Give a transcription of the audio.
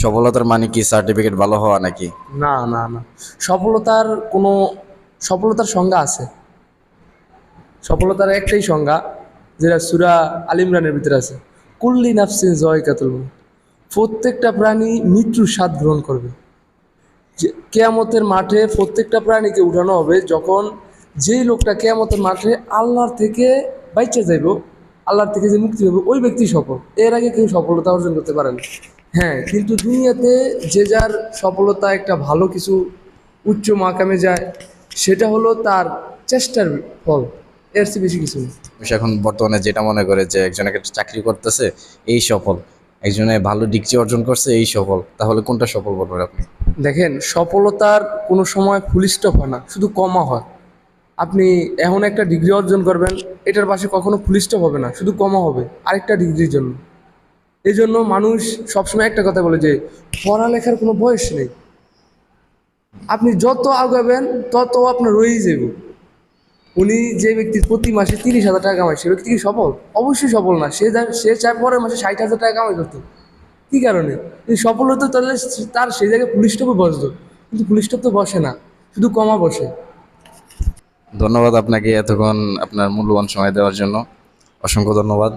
সফলতার মানে কি সার্টিফিকেট ভালো হওয়া নাকি? না না না, সফলতার কোনো সফলতার সংজ্ঞা আছে। সফলতার একটাই সংজ্ঞা, যেটা সূরা আল ইমরানের ভিতরে আছে, কুল্লি নাফসিন যায়কাতুল মউত। প্রত্যেকটা প্রাণী মৃত্যুর স্বাদ গ্রহণ করবে। যে কেয়ামতের মাঠে প্রত্যেকটা প্রাণীকে উঠানো হবে, যখন যেই লোকটা কেয়ামতের মাঠে আল্লাহর থেকে বাইচে যাইব, আল্লাহর থেকে যে মুক্তি হবে, ওই ব্যক্তি সফল। এর আগে কেউ সফলতা অর্জন করতে পারে না। হ্যাঁ, কিন্তু দুনিয়াতে যে যার সফলতা একটা ভালো কিছু উচ্চ মাকামে যায়, সেটা হলো তার চেষ্টার ফল, এর চেয়ে বেশি কিছু না। মানুষ এখন বর্তমানে যেটা মনে করে যে একজন একটা চাকরি করতেছে এই সফল, একজনে ভালো ডিগ্রি অর্জন করছে এই সফল, তাহলে কোনটা সফল বলবেন আপনি? দেখেন, সফলতার কোনো সময় ফুল স্টপ হয় না, শুধু কমা হয়। আপনি এখন একটা ডিগ্রি অর্জন করবেন, এটার পাশে কখনো ফুল স্টপ হবে না, শুধু কমা হবে আরেকটা ডিগ্রির জন্য। এই জন্য মানুষ সবসময় একটা কথা বলে যে পড়ালেখার কোনো বয়স নেই। আপনি যত আগাবেন তত আপনার রয়েই যাবে। উনি যে ব্যক্তি প্রতি মাসে 30,000 টাকা কামায়, সে ব্যক্তি কি সফল? অবশ্যই সফল না। সে চায় পরের মাসে 60,000 টাকা কামাই করতে। কী কারণে? এই সফল হতে তাহলে তার সেই জায়গায় পুলিশ স্টপে বসতো, কিন্তু পুলিশ স্টপ তো বসে না, শুধু কমা বসে। ধন্যবাদ আপনাকে এতক্ষণ আপনার মূল্যবান সময় দেওয়ার জন্য। অসংখ্য ধন্যবাদ।